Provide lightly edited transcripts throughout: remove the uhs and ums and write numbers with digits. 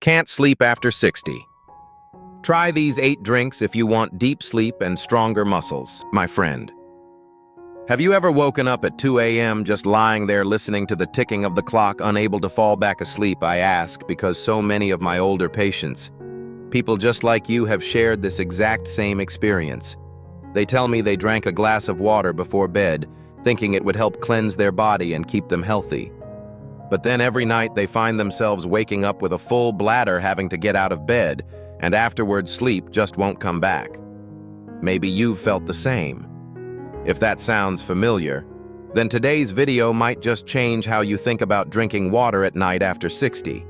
Can't sleep after 60. Try these 8 drinks if you want deep sleep and stronger muscles, my friend. Have you ever woken up at 2 a.m. just lying there listening to the ticking of the clock, unable to fall back asleep? I ask because so many of my older patients, people just like you, have shared this exact same experience. They tell me they drank a glass of water before bed, thinking it would help cleanse their body and keep them healthy. But then every night they find themselves waking up with a full bladder, having to get out of bed, and afterwards sleep just won't come back. Maybe you've felt the same. If that sounds familiar, then today's video might just change how you think about drinking water at night after 60.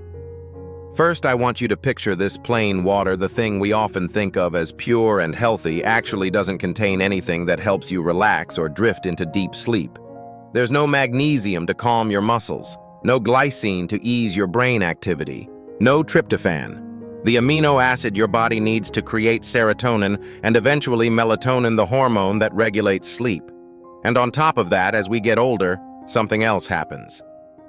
First, I want you to picture this plain water. The thing we often think of as pure and healthy actually doesn't contain anything that helps you relax or drift into deep sleep. There's no magnesium to calm your muscles, no glycine to ease your brain activity, no tryptophan, the amino acid your body needs to create serotonin and eventually melatonin, the hormone that regulates sleep. And on top of that, as we get older, something else happens.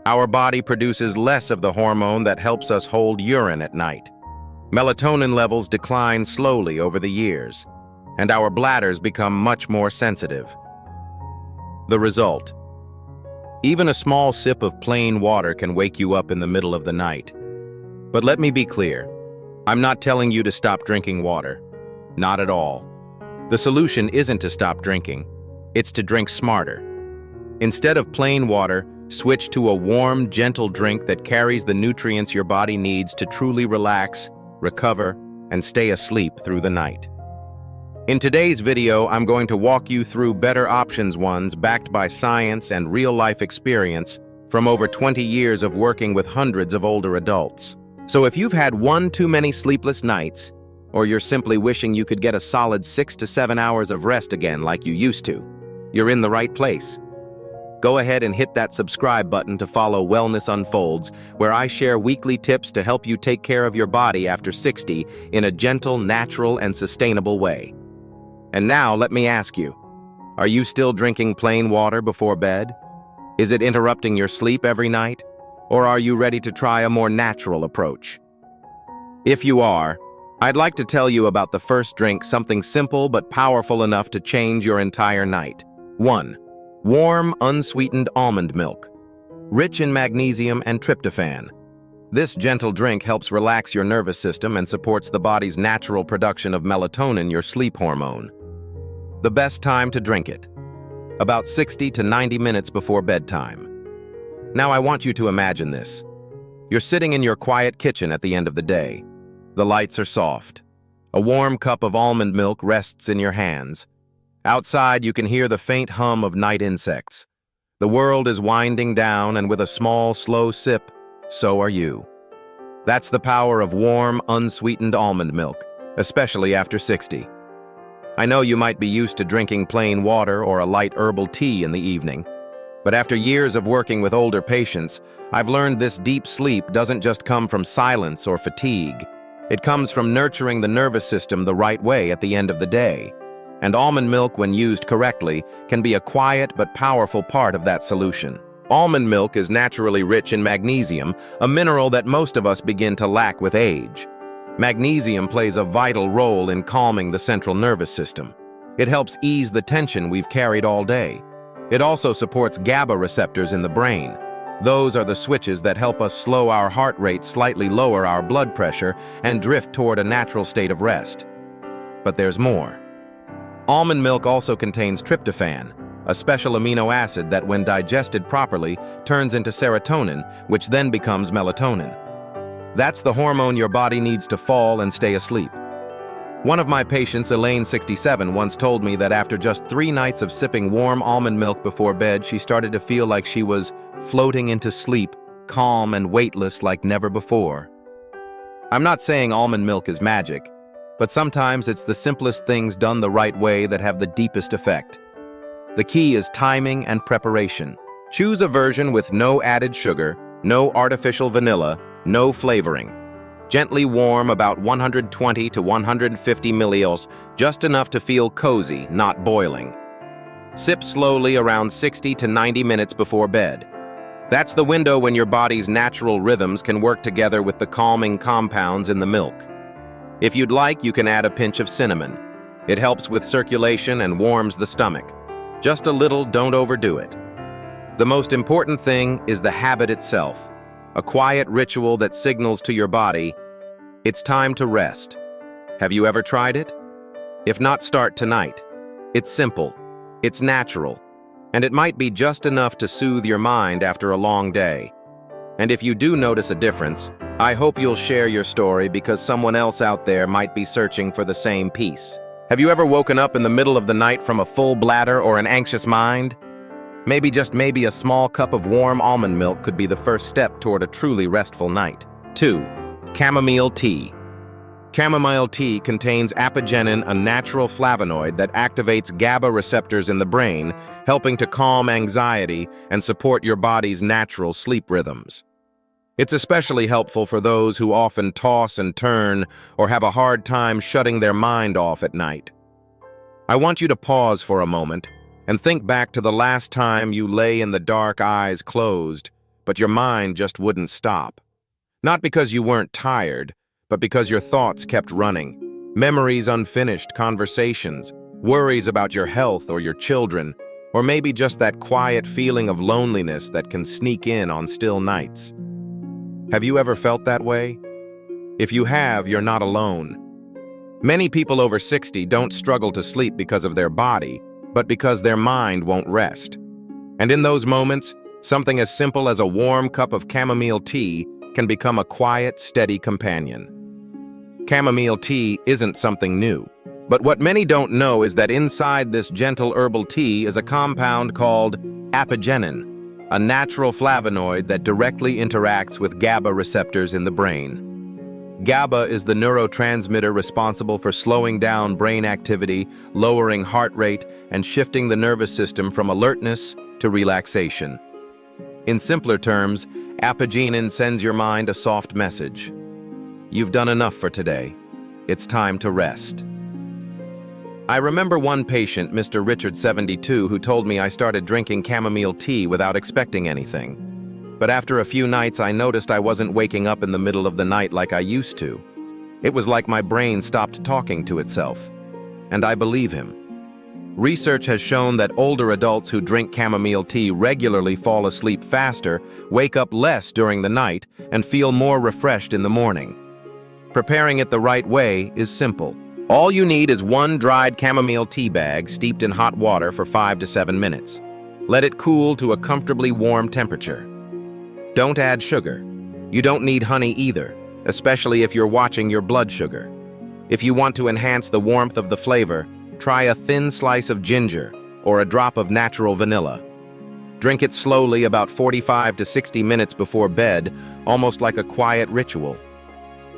Our body produces less of the hormone that helps us hold urine at night. Melatonin levels decline slowly over the years, and our bladders become much more sensitive. The result: even a small sip of plain water can wake you up in the middle of the night. But let me be clear, I'm not telling you to stop drinking water. Not at all. The solution isn't to stop drinking, it's to drink smarter. Instead of plain water, switch to a warm, gentle drink that carries the nutrients your body needs to truly relax, recover, and stay asleep through the night. In today's video, I'm going to walk you through better options, ones backed by science and real-life experience from over 20 years of working with hundreds of older adults. So if you've had one too many sleepless nights, or you're simply wishing you could get a solid 6 to 7 hours of rest again like you used to, you're in the right place. Go ahead and hit that subscribe button to follow Wellness Unfolds, where I share weekly tips to help you take care of your body after 60 in a gentle, natural, and sustainable way. And now, let me ask you, are you still drinking plain water before bed? Is it interrupting your sleep every night? Or are you ready to try a more natural approach? If you are, I'd like to tell you about the first drink, something simple but powerful enough to change your entire night. 1. Warm, unsweetened almond milk. Rich in magnesium and tryptophan. This gentle drink helps relax your nervous system and supports the body's natural production of melatonin, your sleep hormone. The best time to drink it: about 60 to 90 minutes before bedtime. Now I want you to imagine this. You're sitting in your quiet kitchen at the end of the day. The lights are soft. A warm cup of almond milk rests in your hands. Outside, you can hear the faint hum of night insects. The world is winding down, and with a small, slow sip, so are you. That's the power of warm, unsweetened almond milk, especially after 60. I know you might be used to drinking plain water or a light herbal tea in the evening, but after years of working with older patients, I've learned this deep sleep doesn't just come from silence or fatigue. It comes from nurturing the nervous system the right way at the end of the day. And almond milk, when used correctly, can be a quiet but powerful part of that solution. Almond milk is naturally rich in magnesium, a mineral that most of us begin to lack with age. Magnesium plays a vital role in calming the central nervous system. It helps ease the tension we've carried all day. It also supports GABA receptors in the brain. Those are the switches that help us slow our heart rate, slightly lower our blood pressure, and drift toward a natural state of rest. But there's more. Almond milk also contains tryptophan, a special amino acid that, when digested properly, turns into serotonin, which then becomes melatonin. That's the hormone your body needs to fall and stay asleep. One of my patients, Elaine, 67, once told me that after just 3 nights of sipping warm almond milk before bed, she started to feel like she was floating into sleep, calm and weightless like never before. I'm not saying almond milk is magic, but sometimes it's the simplest things done the right way that have the deepest effect. The key is timing and preparation. Choose a version with no added sugar, no artificial vanilla, no flavoring. Gently warm, about 120 to 150 milliliters, just enough to feel cozy, not boiling. Sip slowly around 60 to 90 minutes before bed. That's the window when your body's natural rhythms can work together with the calming compounds in the milk. If you'd like, you can add a pinch of cinnamon. It helps with circulation and warms the stomach. Just a little, don't overdo it. The most important thing is the habit itself, a quiet ritual that signals to your body, it's time to rest. Have you ever tried it? If not, start tonight. It's simple, it's natural, and it might be just enough to soothe your mind after a long day. And if you do notice a difference, I hope you'll share your story because someone else out there might be searching for the same peace. Have you ever woken up in the middle of the night from a full bladder or an anxious mind? Maybe a small cup of warm almond milk could be the first step toward a truly restful night. 2. Chamomile tea. Chamomile tea contains apigenin, a natural flavonoid that activates GABA receptors in the brain, helping to calm anxiety and support your body's natural sleep rhythms. It's especially helpful for those who often toss and turn or have a hard time shutting their mind off at night. I want you to pause for a moment and think back to the last time you lay in the dark, eyes closed, but your mind just wouldn't stop. Not because you weren't tired, but because your thoughts kept running. Memories unfinished, conversations, worries about your health or your children, or maybe just that quiet feeling of loneliness that can sneak in on still nights. Have you ever felt that way? If you have, you're not alone. Many people over 60 don't struggle to sleep because of their body, but because their mind won't rest. And in those moments, something as simple as a warm cup of chamomile tea can become a quiet, steady companion. Chamomile tea isn't something new, but what many don't know is that inside this gentle herbal tea is a compound called apigenin, a natural flavonoid that directly interacts with GABA receptors in the brain. GABA is the neurotransmitter responsible for slowing down brain activity, lowering heart rate, and shifting the nervous system from alertness to relaxation. In simpler terms, apigenin sends your mind a soft message. You've done enough for today. It's time to rest. I remember one patient, Mr. Richard 72, who told me I started drinking chamomile tea without expecting anything. But after a few nights, I noticed I wasn't waking up in the middle of the night like I used to. It was like my brain stopped talking to itself. And I believe him. Research has shown that older adults who drink chamomile tea regularly fall asleep faster, wake up less during the night, and feel more refreshed in the morning. Preparing it the right way is simple. All you need is one dried chamomile tea bag steeped in hot water for 5 to 7 minutes. Let it cool to a comfortably warm temperature. Don't add sugar. You don't need honey either, especially if you're watching your blood sugar. If you want to enhance the warmth of the flavor, try a thin slice of ginger or a drop of natural vanilla. Drink it slowly about 45 to 60 minutes before bed, almost like a quiet ritual.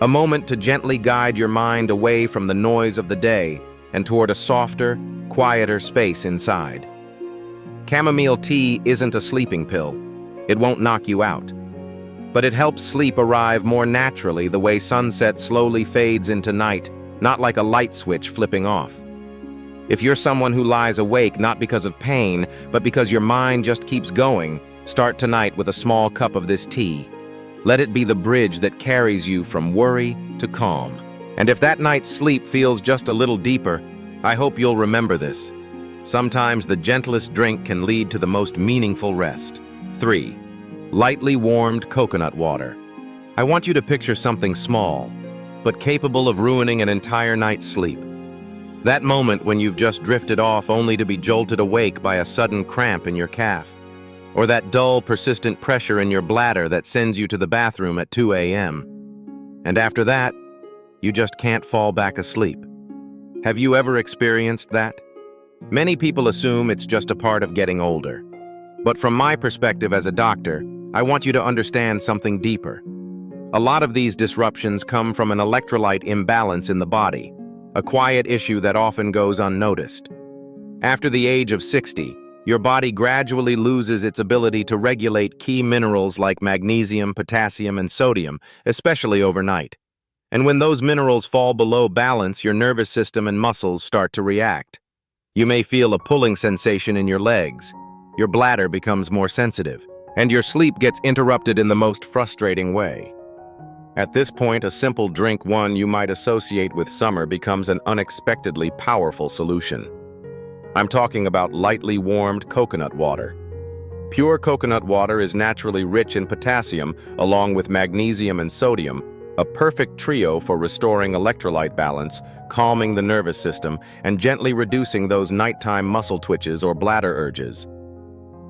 A moment to gently guide your mind away from the noise of the day and toward a softer, quieter space inside. Chamomile tea isn't a sleeping pill. It won't knock you out. But it helps sleep arrive more naturally the way sunset slowly fades into night, not like a light switch flipping off. If you're someone who lies awake not because of pain, but because your mind just keeps going, start tonight with a small cup of this tea. Let it be the bridge that carries you from worry to calm. And if that night's sleep feels just a little deeper, I hope you'll remember this. Sometimes the gentlest drink can lead to the most meaningful rest. 3. Lightly warmed coconut water. I want you to picture something small, but capable of ruining an entire night's sleep. That moment when you've just drifted off only to be jolted awake by a sudden cramp in your calf. Or that dull, persistent pressure in your bladder that sends you to the bathroom at 2 a.m. And after that, you just can't fall back asleep. Have you ever experienced that? Many people assume it's just a part of getting older. But from my perspective as a doctor, I want you to understand something deeper. A lot of these disruptions come from an electrolyte imbalance in the body, a quiet issue that often goes unnoticed. After the age of 60, your body gradually loses its ability to regulate key minerals like magnesium, potassium, and sodium, especially overnight. And when those minerals fall below balance, your nervous system and muscles start to react. You may feel a pulling sensation in your legs. Your bladder becomes more sensitive. and your sleep gets interrupted in the most frustrating way. At this point, a simple drink one you might associate with summer becomes an unexpectedly powerful solution. I'm talking about lightly warmed coconut water. Pure coconut water is naturally rich in potassium, along with magnesium and sodium, a perfect trio for restoring electrolyte balance, calming the nervous system, and gently reducing those nighttime muscle twitches or bladder urges.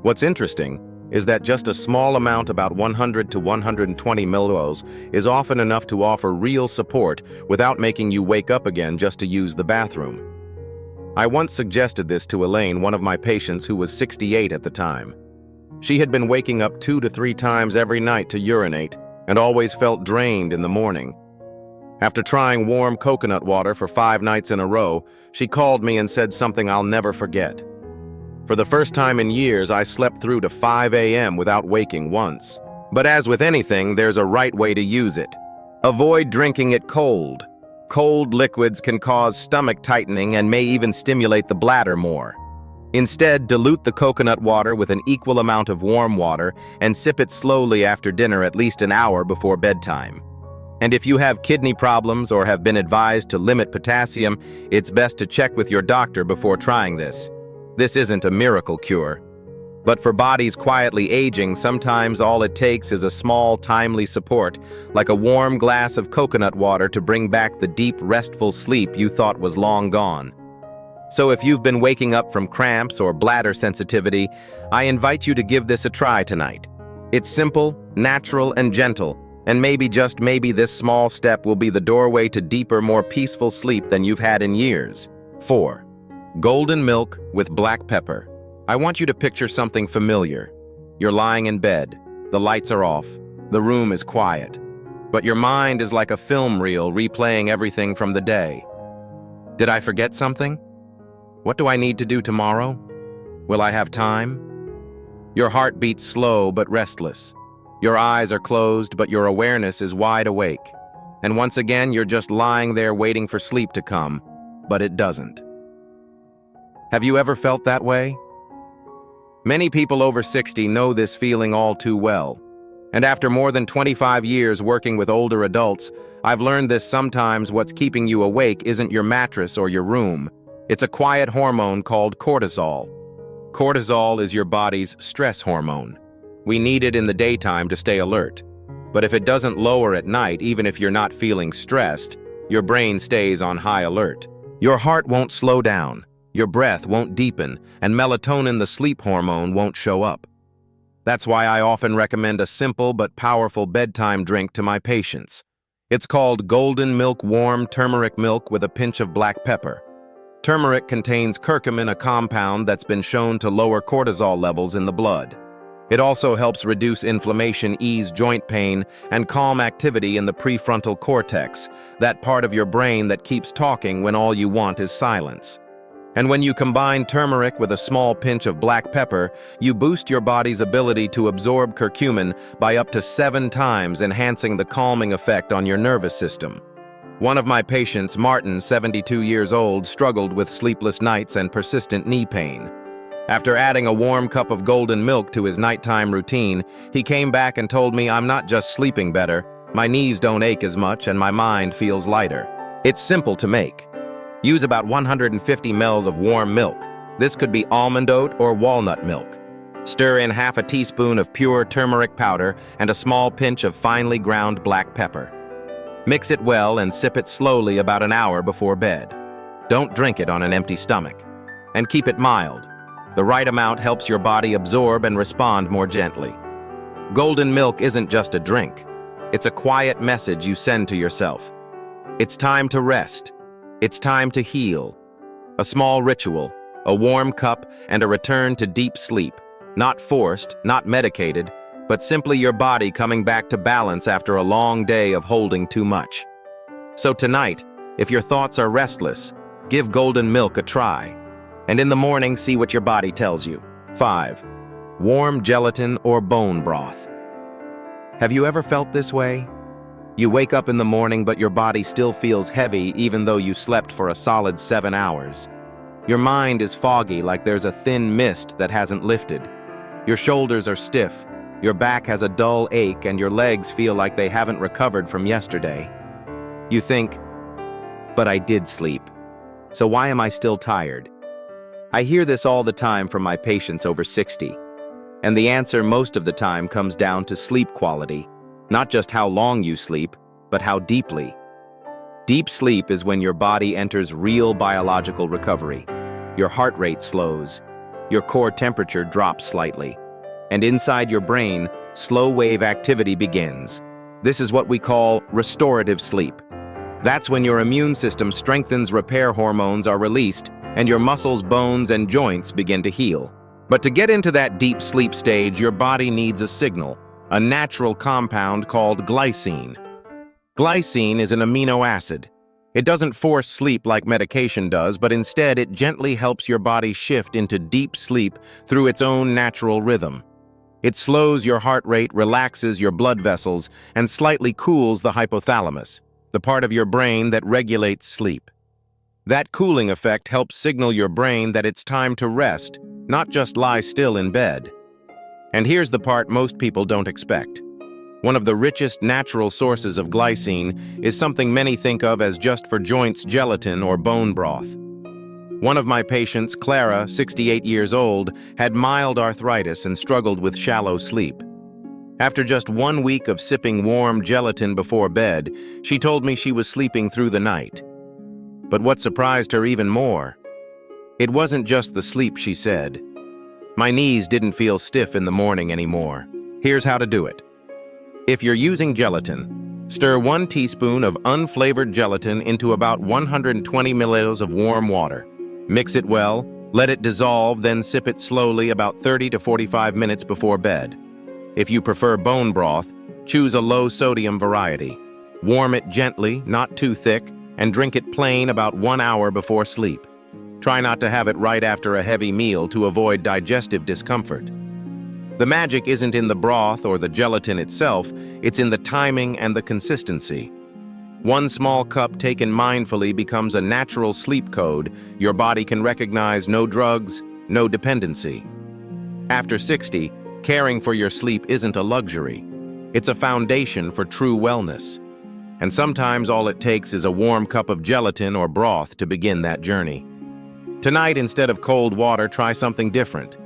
What's interesting is that just a small amount, about 100 to 120 milliliters, is often enough to offer real support without making you wake up again just to use the bathroom. I once suggested this to Elaine, one of my patients who was 68 at the time. She had been waking up 2 to 3 times every night to urinate and always felt drained in the morning. After trying warm coconut water for 5 nights in a row, she called me and said something I'll never forget. For the first time in years, I slept through to 5 a.m. without waking once. But as with anything, there's a right way to use it. Avoid drinking it cold. Cold liquids can cause stomach tightening and may even stimulate the bladder more. Instead, dilute the coconut water with an equal amount of warm water and sip it slowly after dinner at least an hour before bedtime. And if you have kidney problems or have been advised to limit potassium, it's best to check with your doctor before trying this. This isn't a miracle cure. But for bodies quietly aging, sometimes all it takes is a small, timely support, like a warm glass of coconut water to bring back the deep, restful sleep you thought was long gone. So if you've been waking up from cramps or bladder sensitivity, I invite you to give this a try tonight. It's simple, natural, and gentle, and maybe, just maybe, this small step will be the doorway to deeper, more peaceful sleep than you've had in years. 4. Golden milk with black pepper. I want you to picture something familiar. You're lying in bed, the lights are off, the room is quiet, but your mind is like a film reel replaying everything from the day. Did I forget something? What do I need to do tomorrow? Will I have time? Your heart beats slow but restless. Your eyes are closed, but your awareness is wide awake. And once again, you're just lying there waiting for sleep to come, but it doesn't. Have you ever felt that way? Many people over 60 know this feeling all too well. And after more than 25 years working with older adults, I've learned this: sometimes what's keeping you awake isn't your mattress or your room. It's a quiet hormone called cortisol. Cortisol is your body's stress hormone. We need it in the daytime to stay alert. But if it doesn't lower at night, even if you're not feeling stressed, your brain stays on high alert. Your heart won't slow down. Your breath won't deepen, and melatonin, the sleep hormone, won't show up. That's why I often recommend a simple but powerful bedtime drink to my patients. It's called Golden Milk Warm Turmeric Milk with a pinch of black pepper. Turmeric contains curcumin, a compound that's been shown to lower cortisol levels in the blood. It also helps reduce inflammation, ease joint pain, and calm activity in the prefrontal cortex, that part of your brain that keeps talking when all you want is silence. And when you combine turmeric with a small pinch of black pepper, you boost your body's ability to absorb curcumin by up to 7 times, enhancing the calming effect on your nervous system. One of my patients, Martin, 72 years old, struggled with sleepless nights and persistent knee pain. After adding a warm cup of golden milk to his nighttime routine, he came back and told me, "I'm not just sleeping better, my knees don't ache as much and my mind feels lighter." It's simple to make. Use about 150 ml of warm milk. This could be almond oat or walnut milk. Stir in half a teaspoon of pure turmeric powder and a small pinch of finely ground black pepper. Mix it well and sip it slowly about an hour before bed. Don't drink it on an empty stomach. And keep it mild. The right amount helps your body absorb and respond more gently. Golden milk isn't just a drink. It's a quiet message you send to yourself. It's time to rest. It's time to heal. A small ritual, a warm cup, and a return to deep sleep. Not forced, not medicated, but simply your body coming back to balance after a long day of holding too much. So tonight, if your thoughts are restless, give golden milk a try. And in the morning, see what your body tells you. 5. Warm gelatin or bone broth. Have you ever felt this way? You wake up in the morning, but your body still feels heavy even though you slept for a solid 7 hours. Your mind is foggy, like there's a thin mist that hasn't lifted. Your shoulders are stiff, Your back has a dull ache and your legs feel like they haven't recovered from yesterday. You think, but I did sleep. So why am I still tired? I hear this all the time from my patients over 60. And the answer most of the time comes down to sleep quality. Not just how long you sleep, but how deeply. Deep sleep is when your body enters real biological recovery. Your heart rate slows, your core temperature drops slightly, and inside your brain, slow-wave activity begins. This is what we call restorative sleep. That's when your immune system strengthens, repair hormones are released, and your muscles, bones, and joints begin to heal. But to get into that deep sleep stage, your body needs a signal, a natural compound called glycine. Glycine is an amino acid. It doesn't force sleep like medication does, but instead it gently helps your body shift into deep sleep through its own natural rhythm. It slows your heart rate, relaxes your blood vessels, and slightly cools the hypothalamus, the part of your brain that regulates sleep. That cooling effect helps signal your brain that it's time to rest, not just lie still in bed. And here's the part most people don't expect. One of the richest natural sources of glycine is something many think of as just for joints, gelatin, or bone broth. One of my patients, Clara, 68 years old, had mild arthritis and struggled with shallow sleep. After just 1 week of sipping warm gelatin before bed, she told me she was sleeping through the night. But what surprised her even more? It wasn't just the sleep, she said. My knees didn't feel stiff in the morning anymore. Here's how to do it. If you're using gelatin, stir 1 teaspoon of unflavored gelatin into about 120 milliliters of warm water. Mix it well, let it dissolve, then sip it slowly about 30 to 45 minutes before bed. If you prefer bone broth, choose a low-sodium variety. Warm it gently, not too thick, and drink it plain about 1 hour before sleep. Try not to have it right after a heavy meal to avoid digestive discomfort. The magic isn't in the broth or the gelatin itself, it's in the timing and the consistency. 1 small cup taken mindfully becomes a natural sleep code your body can recognize. No drugs, no dependency. After 60, caring for your sleep isn't a luxury. It's a foundation for true wellness. And sometimes all it takes is a warm cup of gelatin or broth to begin that journey. Tonight, instead of cold water, try something different.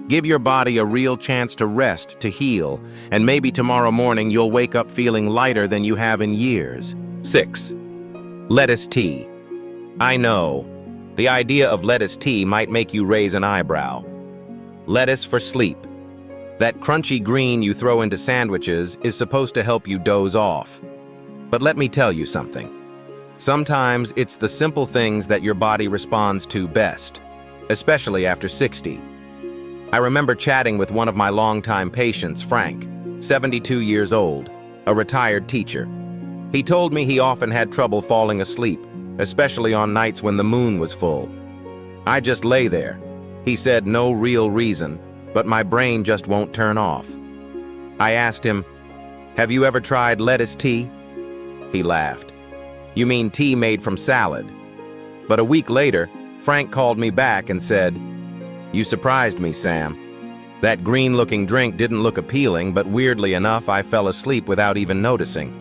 Give your body a real chance to rest, to heal, and maybe tomorrow morning you'll wake up feeling lighter than you have in years. 6. Lettuce tea. I know, the idea of lettuce tea might make you raise an eyebrow. Lettuce for sleep. That crunchy green you throw into sandwiches is supposed to help you doze off. But let me tell you something. Sometimes it's the simple things that your body responds to best, especially after 60. I remember chatting with one of my longtime patients, Frank, 72 years old, a retired teacher. He told me he often had trouble falling asleep, especially on nights when the moon was full. I just lay there. He said no real reason, but my brain just won't turn off. I asked him, "Have you ever tried lettuce tea?" He laughed. "You mean tea made from salad?" But a week later, Frank called me back and said, "You surprised me, Sam. That green-looking drink didn't look appealing, but weirdly enough, I fell asleep without even noticing."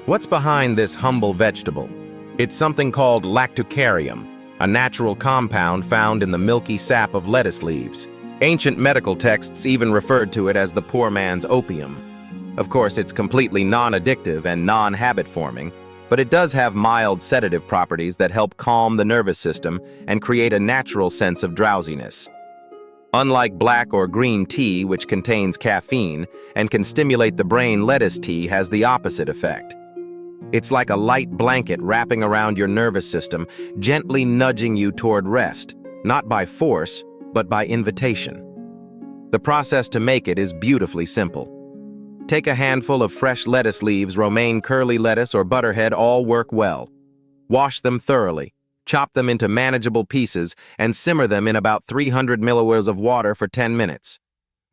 What's behind this humble vegetable? It's something called lactucarium, a natural compound found in the milky sap of lettuce leaves. Ancient medical texts even referred to it as the poor man's opium. Of course, it's completely non-addictive and non-habit-forming, but it does have mild sedative properties that help calm the nervous system and create a natural sense of drowsiness. Unlike black or green tea, which contains caffeine and can stimulate the brain, lettuce tea has the opposite effect. It's like a light blanket wrapping around your nervous system, gently nudging you toward rest, not by force, but by invitation. The process to make it is beautifully simple. Take a handful of fresh lettuce leaves, romaine, curly lettuce, or butterhead, all work well. Wash them thoroughly, chop them into manageable pieces, and simmer them in about 300 milliliters of water for 10 minutes.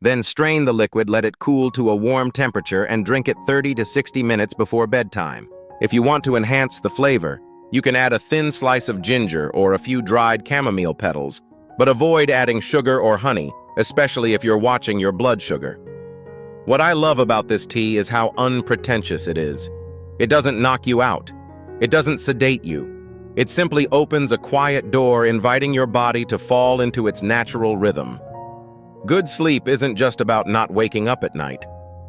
Then strain the liquid, let it cool to a warm temperature, and drink it 30 to 60 minutes before bedtime. If you want to enhance the flavor, you can add a thin slice of ginger or a few dried chamomile petals, but avoid adding sugar or honey, especially if you're watching your blood sugar. What I love about this tea is how unpretentious it is. It doesn't knock you out. It doesn't sedate you. It simply opens a quiet door, inviting your body to fall into its natural rhythm. Good sleep isn't just about not waking up at night.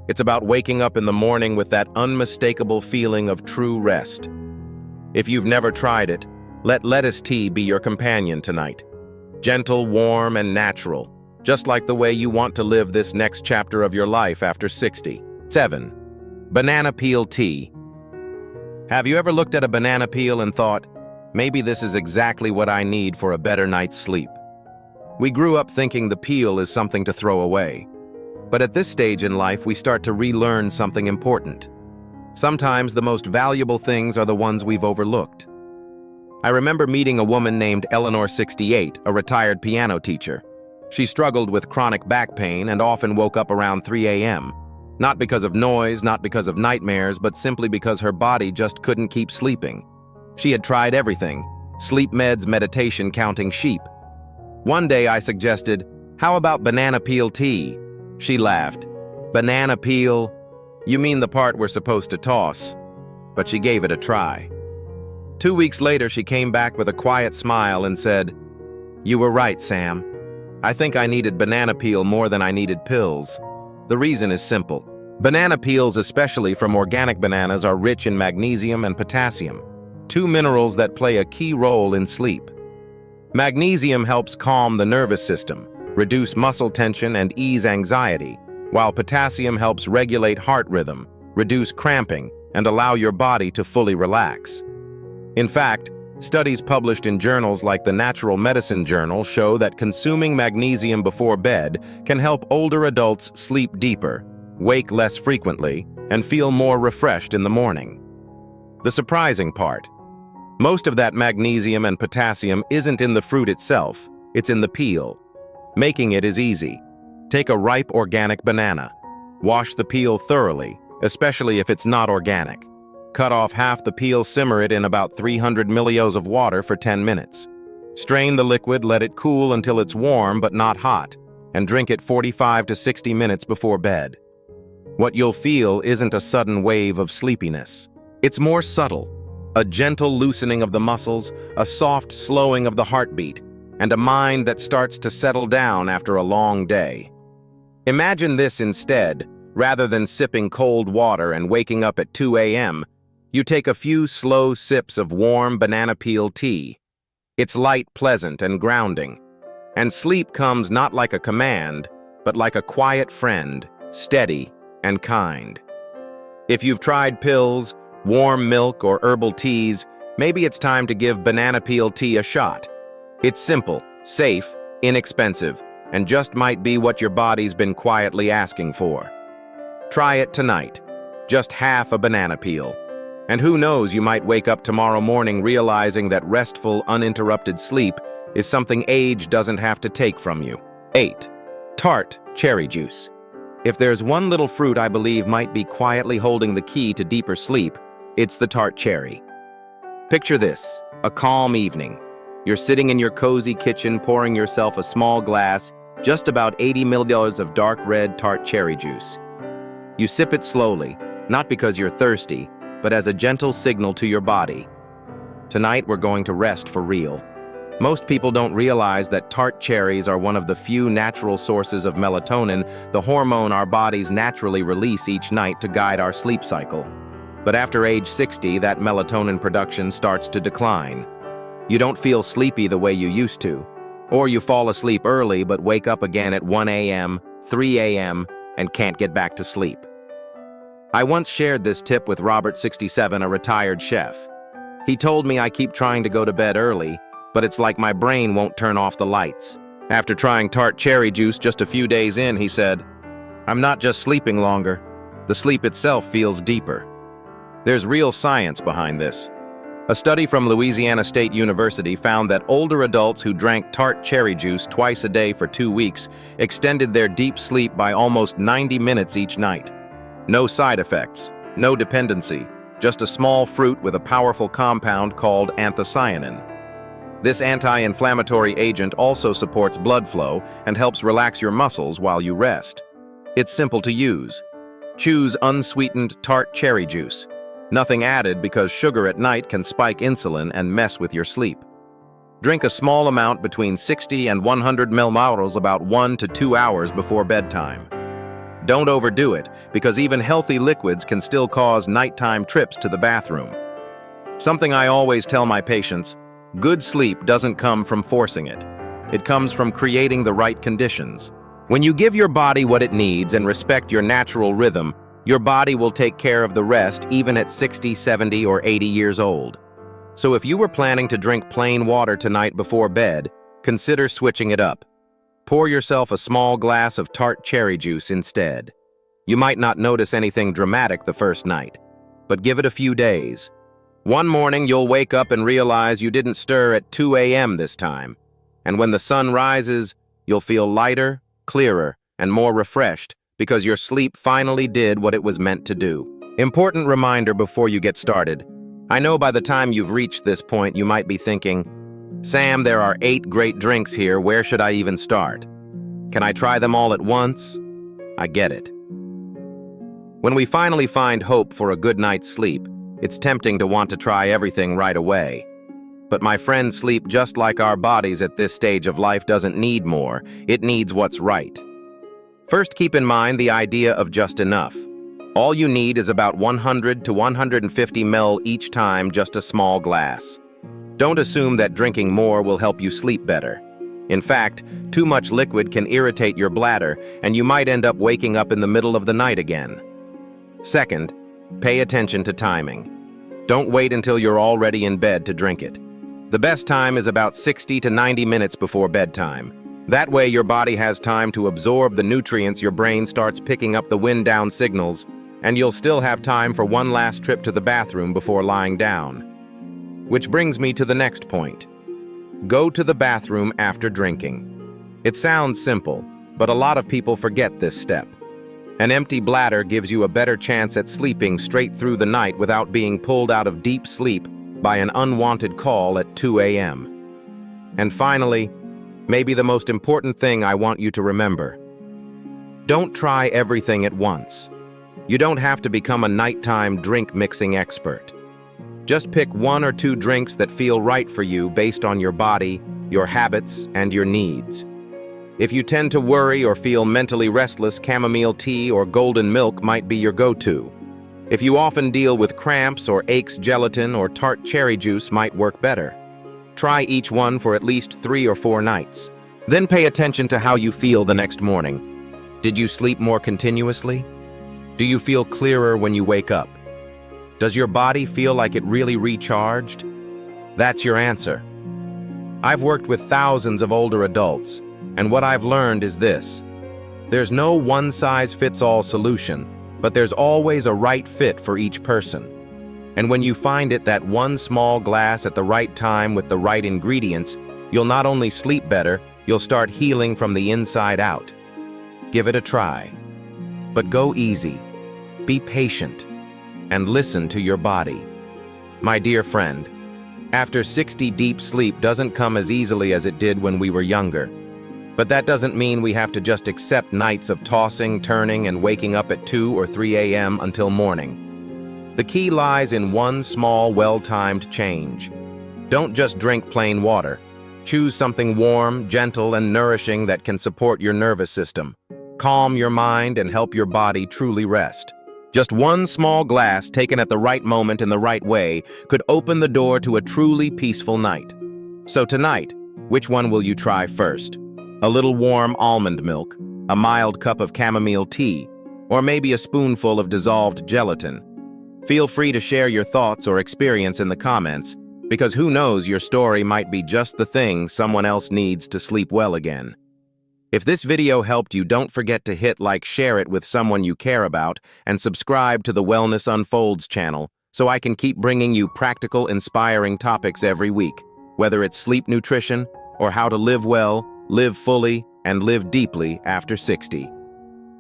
It's about waking up in the morning with that unmistakable feeling of true rest. If you've never tried it, let lettuce tea be your companion tonight. Gentle, warm, and natural, just like the way you want to live this next chapter of your life after 60. 7. Banana peel tea. Have you ever looked at a banana peel and thought, maybe this is exactly what I need for a better night's sleep? We grew up thinking the peel is something to throw away. But at this stage in life, we start to relearn something important. Sometimes the most valuable things are the ones we've overlooked. I remember meeting a woman named Eleanor, 68, a retired piano teacher. She struggled with chronic back pain and often woke up around 3 a.m. Not because of noise, not because of nightmares, but simply because her body just couldn't keep sleeping. She had tried everything: sleep meds, meditation, counting sheep. One day I suggested, "How about banana peel tea?" She laughed. "Banana peel? You mean the part we're supposed to toss?" But she gave it a try. 2 weeks later, she came back with a quiet smile and said, "You were right, Sam. I think I needed banana peel more than I needed pills." The reason is simple. Banana peels, especially from organic bananas, are rich in magnesium and potassium, two minerals that play a key role in sleep. Magnesium helps calm the nervous system, reduce muscle tension, and ease anxiety, while potassium helps regulate heart rhythm, reduce cramping, and allow your body to fully relax. In fact, studies published in journals like the Natural Medicine Journal show that consuming magnesium before bed can help older adults sleep deeper, wake less frequently, and feel more refreshed in the morning. The surprising part: most of that magnesium and potassium isn't in the fruit itself, it's in the peel. Making it is easy. Take a ripe organic banana. Wash the peel thoroughly, especially if it's not organic. Cut off half the peel, simmer it in about 300 milliliters of water for 10 minutes. Strain the liquid, let it cool until it's warm but not hot, and drink it 45 to 60 minutes before bed. What you'll feel isn't a sudden wave of sleepiness. It's more subtle. A gentle loosening of the muscles, a soft slowing of the heartbeat, and a mind that starts to settle down after a long day. Imagine this instead: rather than sipping cold water and waking up at 2 a.m., you take a few slow sips of warm banana peel tea. It's light, pleasant, and grounding. And sleep comes not like a command, but like a quiet friend, steady and kind. If you've tried pills, warm milk, or herbal teas, maybe it's time to give banana peel tea a shot. It's simple, safe, inexpensive, and just might be what your body's been quietly asking for. Try it tonight. Just half a banana peel. And who knows, you might wake up tomorrow morning realizing that restful, uninterrupted sleep is something age doesn't have to take from you. 8. Tart cherry juice. If there's one little fruit I believe might be quietly holding the key to deeper sleep, it's the tart cherry. Picture this: a calm evening. You're sitting in your cozy kitchen pouring yourself a small glass, just about 80 milliliters of dark red tart cherry juice. You sip it slowly, not because you're thirsty, but as a gentle signal to your body. Tonight we're going to rest for real. Most people don't realize that tart cherries are one of the few natural sources of melatonin, the hormone our bodies naturally release each night to guide our sleep cycle. But after age 60, that melatonin production starts to decline. You don't feel sleepy the way you used to, or you fall asleep early but wake up again at 1 a.m., 3 a.m., and can't get back to sleep. I once shared this tip with Robert, 67, a retired chef. He told me, "I keep trying to go to bed early, but it's like my brain won't turn off the lights." After trying tart cherry juice just a few days in, he said, "I'm not just sleeping longer. The sleep itself feels deeper." There's real science behind this. A study from Louisiana State University found that older adults who drank tart cherry juice twice a day for 2 weeks extended their deep sleep by almost 90 minutes each night. No side effects, no dependency, just a small fruit with a powerful compound called anthocyanin. This anti-inflammatory agent also supports blood flow and helps relax your muscles while you rest. It's simple to use. Choose unsweetened Tart cherry juice. Nothing added because sugar at night can spike insulin and mess with your sleep. Drink a small amount between 60 and 100 milliliters about 1 to 2 hours before bedtime. Don't overdo it, because even healthy liquids can still cause nighttime trips to the bathroom. Something I always tell my patients, good sleep doesn't come from forcing it. It comes from creating the right conditions. When you give your body what it needs and respect your natural rhythm, your body will take care of the rest even at 60, 70, or 80 years old. So if you were planning to drink plain water tonight before bed, consider switching it up. Pour yourself a small glass of Tart cherry juice instead. You might not notice anything dramatic the first night, but give it a few days. One morning you'll wake up and realize you didn't stir at 2 a.m. this time. And when the sun rises, you'll feel lighter, clearer, and more refreshed because your sleep finally did what it was meant to do. Important reminder before you get started. I know by the time you've reached this point, you might be thinking, Sam, there are 8 great drinks here, where should I even start? Can I try them all at once? I get it. When we finally find hope for a good night's sleep, it's tempting to want to try everything right away. But my friend, sleep, just like our bodies at this stage of life, doesn't need more. It needs what's right. First, keep in mind the idea of just enough. All you need is about 100 to 150 ml each time, just a small glass. Don't assume that drinking more will help you sleep better. In fact, too much liquid can irritate your bladder, and you might end up waking up in the middle of the night again. Second, pay attention to timing. Don't wait until you're already in bed to drink it. The best time is about 60 to 90 minutes before bedtime. That way your body has time to absorb the nutrients, your brain starts picking up the wind-down signals, and you'll still have time for one last trip to the bathroom before lying down. Which brings me to the next point. Go to the bathroom after drinking. It sounds simple, but a lot of people forget this step. An empty bladder gives you a better chance at sleeping straight through the night without being pulled out of deep sleep by an unwanted call at 2 a.m. And finally, maybe the most important thing I want you to remember. Don't try everything at once. You don't have to become a nighttime drink mixing expert. Just pick 1 or 2 drinks that feel right for you based on your body, your habits, and your needs. If you tend to worry or feel mentally restless, chamomile tea or golden milk might be your go-to. If you often deal with cramps or aches, gelatin or Tart cherry juice might work better. Try each one for at least 3 or 4 nights. Then pay attention to how you feel the next morning. Did you sleep more continuously? Do you feel clearer when you wake up? Does your body feel like it really recharged? That's your answer. I've worked with thousands of older adults, and what I've learned is this. There's no one-size-fits-all solution, but there's always a right fit for each person. And when you find it, that one small glass at the right time with the right ingredients, you'll not only sleep better, you'll start healing from the inside out. Give it a try. But go easy, be patient, and listen to your body. My dear friend, after 60 deep sleep doesn't come as easily as it did when we were younger. But that doesn't mean we have to just accept nights of tossing, turning, and waking up at 2 or 3 a.m. until morning. The key lies in one small, well-timed change. Don't just drink plain water. Choose something warm, gentle, and nourishing that can support your nervous system, calm your mind, and help your body truly rest. Just one small glass taken at the right moment in the right way could open the door to a truly peaceful night. So tonight, which one will you try first? A little warm almond milk, a mild cup of chamomile tea, or maybe a spoonful of dissolved gelatin? Feel free to share your thoughts or experience in the comments, because who knows, your story might be just the thing someone else needs to sleep well again. If this video helped you, don't forget to hit like, share it with someone you care about, and subscribe to the Wellness Unfolds channel so I can keep bringing you practical, inspiring topics every week, whether it's sleep nutrition or how to live well, live fully, and live deeply after 60.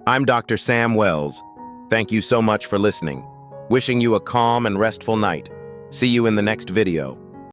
I'm Dr. Sam Wells. Thank you so much for listening. Wishing you a calm and restful night. See you in the next video.